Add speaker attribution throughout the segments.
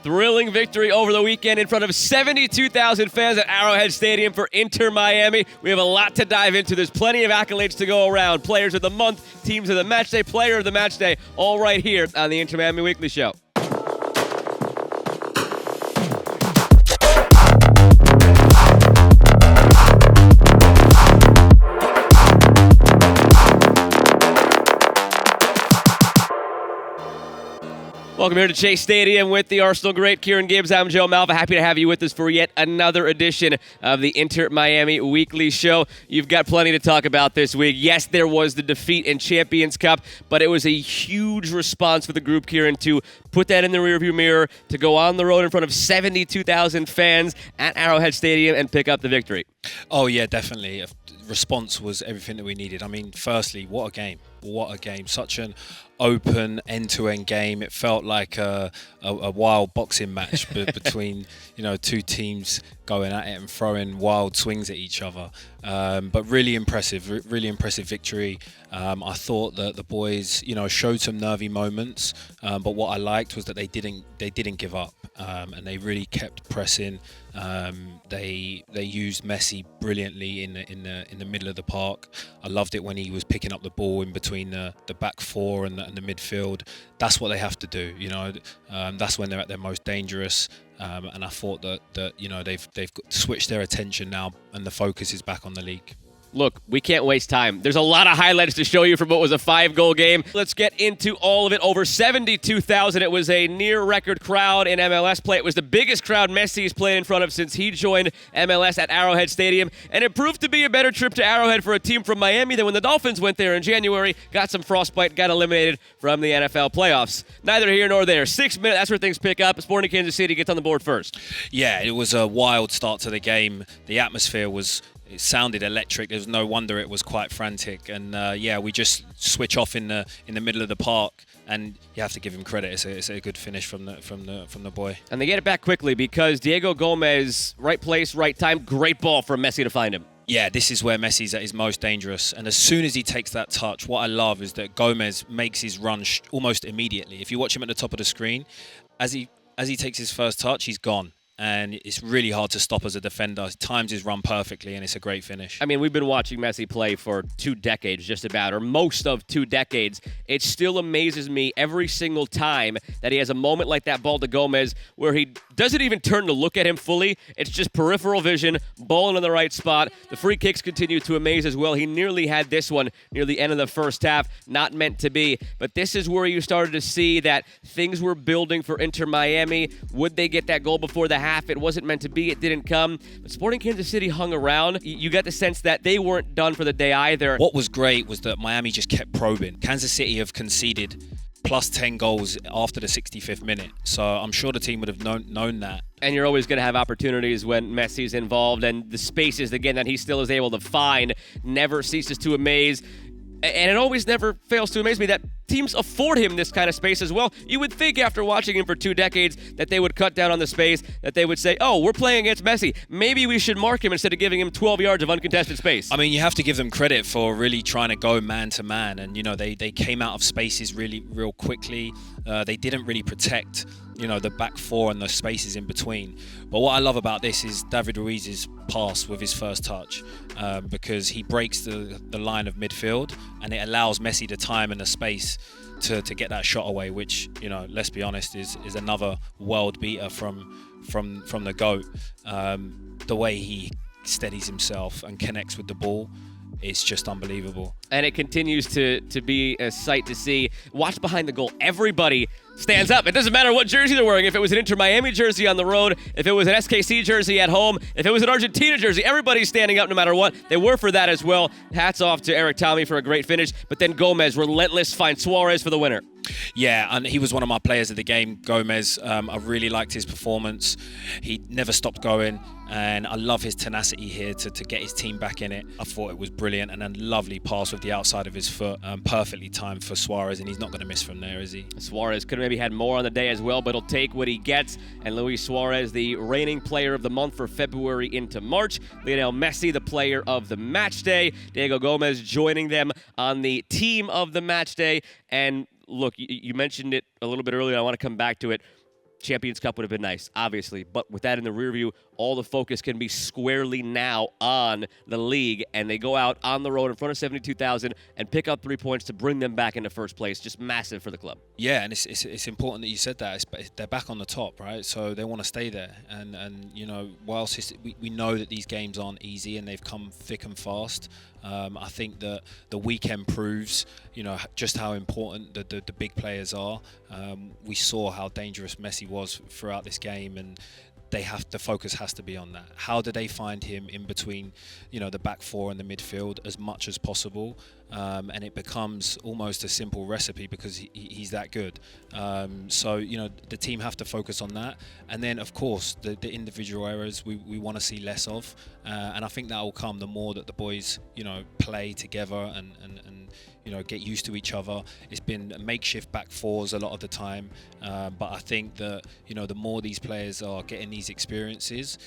Speaker 1: Thrilling victory over the weekend in front of 72,000 fans at Arrowhead Stadium for Inter Miami. We have a lot to dive into. There's plenty of accolades to go around. Players of the month, teams of the match day, player of the match day, all right here on the Inter Miami Weekly Show. Welcome here to Chase Stadium with the Arsenal great Kieran Gibbs. I'm Joe Malfa. Happy to have you with us for yet another edition of the Inter Miami Weekly Show. You've got plenty to talk about this week. Yes, there was the defeat in Champions Cup, but it was a huge response for the group, Kieran, to put that in the rearview mirror, to go on the road in front of 72,000 fans at Arrowhead Stadium and pick up the victory.
Speaker 2: Oh, yeah, definitely. Response was everything that we needed. I mean, firstly, what a game. What a game. Such an open, end-to-end game. It felt like a wild boxing match between, two teams going at it and throwing wild swings at each other. But really impressive victory. I thought that the boys, showed some nervy moments. But what I liked was that they didn't give up. And they really kept pressing. They used Messi brilliantly in the middle of the park. I loved it when he was picking up the ball in between the back four and the midfield. That's what they have to do. That's when they're at their most dangerous. And I thought that they've switched their attention now, and the focus is back on the league.
Speaker 1: Look, we can't waste time. There's a lot of highlights to show you from what was a 5-goal game. Let's get into all of it. Over 72,000. It was a near-record crowd in MLS play. It was the biggest crowd Messi's played in front of since he joined MLS at Arrowhead Stadium. And it proved to be a better trip to Arrowhead for a team from Miami than when the Dolphins went there in January, got some frostbite, got eliminated from the NFL playoffs. Neither here nor there. 6 minutes, that's where things pick up. Sporting Kansas City gets on the board first.
Speaker 2: Yeah, it was a wild start to the game. The atmosphere it sounded electric. There's no wonder it was quite frantic. And we just switch off in the middle of the park, and you have to give him credit. It's a good finish from the boy.
Speaker 1: And they get it back quickly because Diego Gomez, right place, right time, great ball for Messi to find him.
Speaker 2: Yeah, this is where Messi's at his most dangerous. And as soon as he takes that touch, what I love is that Gomez makes his run almost immediately. If you watch him at the top of the screen, as he takes his first touch, he's gone. And it's really hard to stop as a defender. He times his run perfectly, and it's a great finish.
Speaker 1: I mean, we've been watching Messi play for 2 decades, just about, or most of 2 decades. It still amazes me every single time that he has a moment like that ball to Gomez where he doesn't even turn to look at him fully. It's just peripheral vision, ball in the right spot. The free kicks continue to amaze as well. He nearly had this one near the end of the first half, not meant to be. But this is where you started to see that things were building for Inter Miami. Would they get that goal before the half? It wasn't meant to be. It didn't come. But Sporting Kansas City hung around. You got the sense that they weren't done for the day either.
Speaker 2: What was great was that Miami just kept probing. Kansas City have conceded plus 10 goals after the 65th minute. So I'm sure the team would have known that.
Speaker 1: And you're always going to have opportunities when Messi's involved, and the spaces, again, that he still is able to find never ceases to amaze. And it always never fails to amaze me that teams afford him this kind of space as well. You would think after watching him for 2 decades that they would cut down on the space, that they would say, oh, we're playing against Messi. Maybe we should mark him instead of giving him 12 yards of uncontested space.
Speaker 2: I mean, you have to give them credit for really trying to go man to man. And, they came out of spaces real quickly. They didn't really protect, the back four and the spaces in between. But what I love about this is David Ruiz's pass with his first touch, because he breaks the line of midfield, and it allows Messi the time and the space to get that shot away, which, let's be honest, is another world beater from the GOAT. The way he steadies himself and connects with the ball, it's just unbelievable.
Speaker 1: And it continues to be a sight to see. Watch behind the goal. Everybody stands up. It doesn't matter what jersey they're wearing. If it was an Inter Miami jersey on the road, if it was an SKC jersey at home, if it was an Argentina jersey, everybody's standing up no matter what. They were for that as well. Hats off to Eric Tommy for a great finish. But then Gomez, relentless, finds Suarez for the winner.
Speaker 2: Yeah, and he was one of my players of the game, Gomez. I really liked his performance. He never stopped going, and I love his tenacity here to get his team back in it. I thought it was brilliant, and a lovely pass with the outside of his foot, perfectly timed for Suarez, and he's not going to miss from there, is he?
Speaker 1: Suarez could have maybe had more on the day as well, but he'll take what he gets. And Luis Suarez, the reigning player of the month for February into March. Lionel Messi, the player of the match day. Diego Gomez joining them on the team of the match day. And look, you mentioned it a little bit earlier. I want to come back to it. Champions Cup would have been nice, obviously, but with that in the rear view, all the focus can be squarely now on the league, and they go out on the road in front of 72,000 and pick up 3 points to bring them back into first place. Just massive for the club.
Speaker 2: Yeah, and it's important that you said that. They're back on the top, right? So they want to stay there, and you know, whilst we know that these games aren't easy and they've come thick and fast. I think that the weekend proves, you know, just how important the big players are. We saw how dangerous Messi was throughout this game, and the focus has to be on that. How do they find him in between, you know, the back four and the midfield as much as possible? And it becomes almost a simple recipe because he's that good. So, you know, the team have to focus on that. And then, of course, the individual errors we want to see less of. And I think that will come the more that the boys, you know, play together and you know, get used to each other. It's been makeshift back fours a lot of the time, but I think that, you know, the more these players are getting these experiences,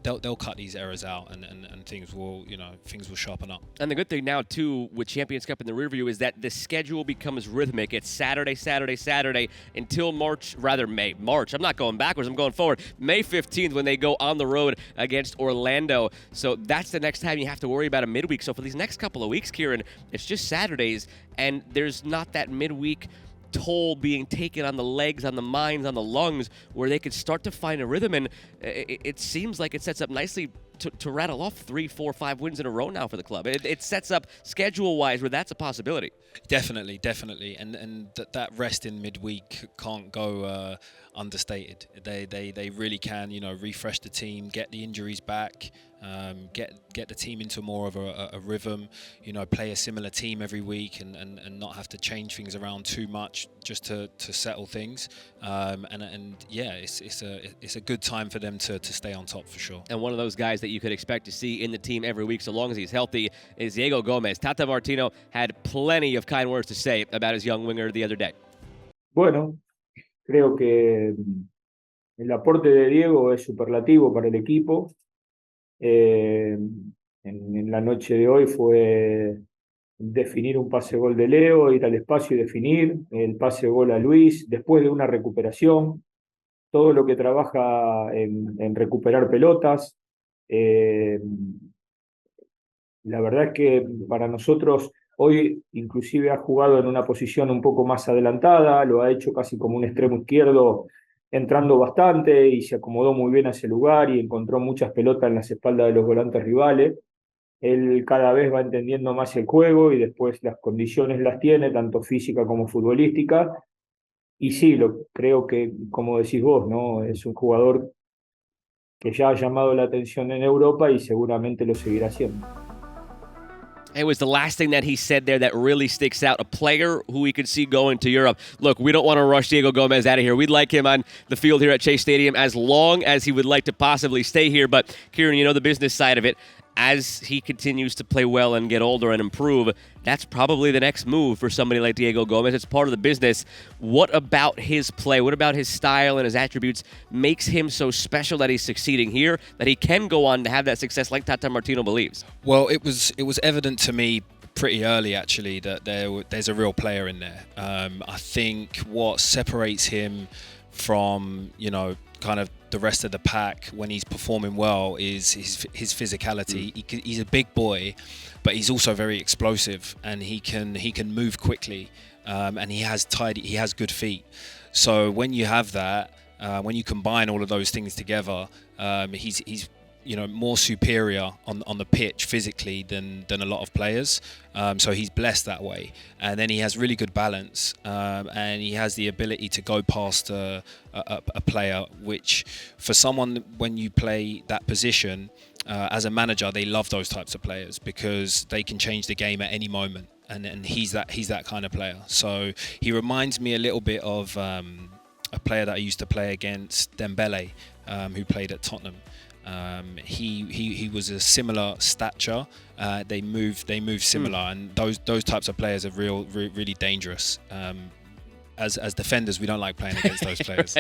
Speaker 2: they'll cut these errors out, and things will, you know, things will sharpen up.
Speaker 1: And the good thing now too with Champions Cup in the rear view is that the schedule becomes rhythmic. It's Saturday, Saturday, Saturday until March. I'm not going backwards. I'm going forward. May 15th when they go on the road against Orlando. So that's the next time you have to worry about a midweek. So for these next couple of weeks, Kieran, it's just Saturdays, and there's not that midweek toll being taken on the legs, on the minds, on the lungs, where they could start to find a rhythm. And it seems like it sets up nicely to rattle off 3, 4, 5 wins in a row now for the club. It sets up schedule-wise where that's a possibility.
Speaker 2: Definitely, and that rest in midweek can't go understated. They really can, you know, refresh the team, get the injuries back, get the team into more of a rhythm, you know, play a similar team every week and not have to change things around too much just to settle things. And yeah, it's a good time for them to stay on top for sure.
Speaker 1: And one of those guys that you could expect to see in the team every week, so long as he's healthy, is Diego Gomez. Tata Martino had plenty of kind words to say about his young winger the other day.
Speaker 3: Bueno, creo que el aporte de Diego es superlativo para el equipo. En la noche de hoy fue definir un pase-gol de Leo, ir al espacio y definir, el pase-gol a Luis, después de una recuperación, todo lo que trabaja en recuperar pelotas. La verdad es que para nosotros hoy inclusive ha jugado en una posición un poco más adelantada, lo ha hecho casi como un extremo izquierdo, entrando bastante y se acomodó muy bien a ese lugar y encontró muchas pelotas en las espaldas de los volantes rivales. Él cada vez va entendiendo más el juego y después las condiciones las tiene, tanto física como futbolística. Y sí, creo que, como decís vos, ¿no? Es un jugador que ya ha llamado la atención en Europa y seguramente lo seguirá haciendo.
Speaker 1: It was the last thing that he said there that really sticks out. A player who we could see going to Europe. Look, we don't want to rush Diego Gomez out of here. We'd like him on the field here at Chase Stadium as long as he would like to possibly stay here. But, Kieran, you know the business side of it. As he continues to play well and get older and improve, that's probably the next move for somebody like Diego Gomez. It's part of the business. What about his play? What about his style and his attributes makes him so special that he's succeeding here, that he can go on to have that success like Tata Martino believes?
Speaker 2: Well, it was evident to me pretty early, actually, that there's a real player in there. I think what separates him from, you know, kind of the rest of the pack when he's performing well is his physicality. He's a big boy, but he's also very explosive, and he can move quickly, and he has good feet. So when you have that, when you combine all of those things together, he's you know, more superior on the pitch physically than a lot of players. So he's blessed that way. And then he has really good balance, and he has the ability to go past a player, which for someone, when you play that position, as a manager, they love those types of players because they can change the game at any moment. And he's that kind of player. So he reminds me a little bit of a player that I used to play against, Dembele, who played at Tottenham. He was a similar stature. They move similar, and those types of players are really dangerous. as defenders, we don't like playing against those players.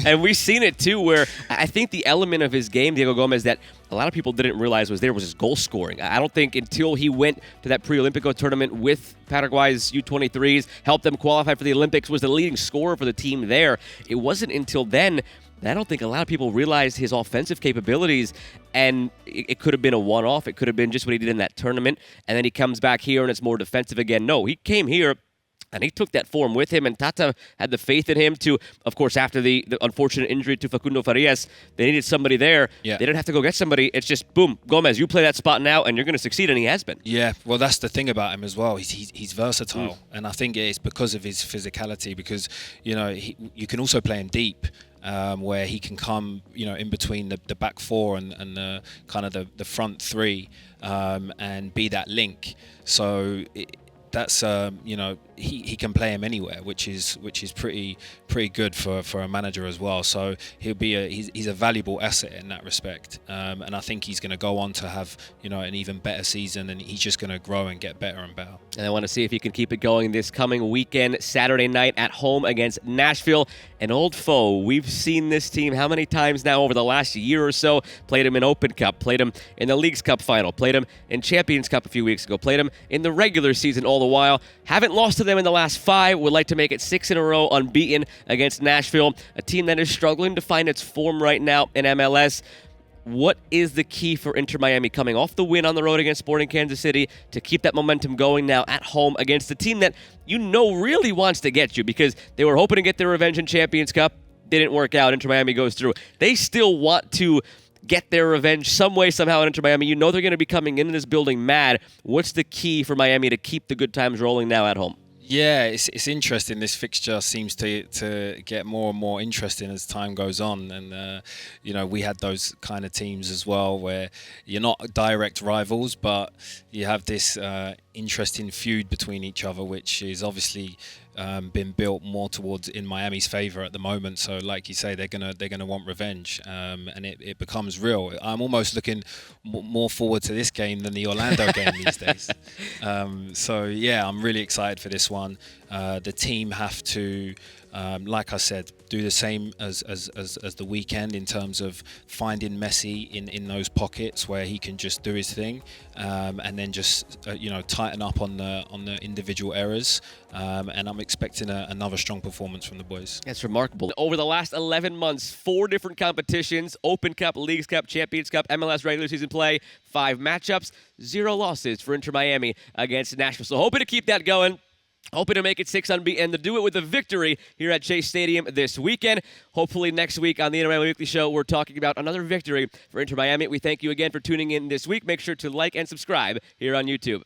Speaker 1: And we've seen it too, where I think the element of his game, Diego Gomez, that a lot of people didn't realize was his goal scoring. I don't think until he went to that pre-Olympico tournament with Paraguay's U23s, helped them qualify for the Olympics, was the leading scorer for the team there. It wasn't until then that I don't think a lot of people realized his offensive capabilities, and it could have been a one-off. It could have been just what he did in that tournament, and then he comes back here and it's more defensive again. No, he came here and he took that form with him, and Tata had the faith in him to, of course, after the unfortunate injury to Facundo Farias, they needed somebody there.
Speaker 2: Yeah.
Speaker 1: They didn't have to go get somebody. It's just, boom, Gomez, you play that spot now, and you're going to succeed, and he has been.
Speaker 2: Yeah, well, that's the thing about him as well. He's versatile, and I think it's because of his physicality, because, you can also play him deep. Where he can come, in between the back four and the kind of the front three, and be that link. So that's he can play him anywhere, which is pretty good for a manager as well. So he's a valuable asset in that respect, and I think he's going to go on to have an even better season, and he's just going to grow and get better and better.
Speaker 1: And I want to see if he can keep it going this coming weekend, Saturday night at home against Nashville, an old foe. We've seen this team how many times now over the last year or so? Played him in Open Cup, played him in the Leagues Cup final, played him in Champions Cup a few weeks ago, played him in the regular season all the while. Haven't lost to them in the last 5. Would like to make it 6 in a row unbeaten against Nashville, a team that is struggling to find its form right now in MLS. What is the key for Inter Miami coming off the win on the road against Sporting Kansas City to keep that momentum going now at home against a team that really wants to get you, because they were hoping to get their revenge in Champions Cup? Didn't work out. Inter Miami goes through. They still want to get their revenge some way, somehow at Inter Miami. They're going to be coming into this building mad. What's the key for Miami to keep the good times rolling now at home?
Speaker 2: Yeah, it's interesting. This fixture seems to get more and more interesting as time goes on, and we had those kind of teams as well where you're not direct rivals, but you have this interesting feud between each other, which is obviously been built more towards in Miami's favor at the moment. So, like you say, they're gonna want revenge, and it becomes real. I'm almost looking more forward to this game than the Orlando game these days. So yeah, I'm really excited for this one. The team have to, like I said, do the same as the weekend in terms of finding Messi in those pockets where he can just do his thing, and then just tighten up on the individual errors. And I'm expecting another strong performance from the boys.
Speaker 1: That's remarkable. Over the last 11 months, 4 different competitions: Open Cup, Leagues Cup, Champions Cup, MLS regular season play, 5 matchups, 0 losses for Inter Miami against Nashville. So hoping to keep that going. Hoping to make it 6 unbeaten and to do it with a victory here at Chase Stadium this weekend. Hopefully next week on the Inter Miami Weekly Show, we're talking about another victory for Inter Miami. We thank you again for tuning in this week. Make sure to like and subscribe here on YouTube.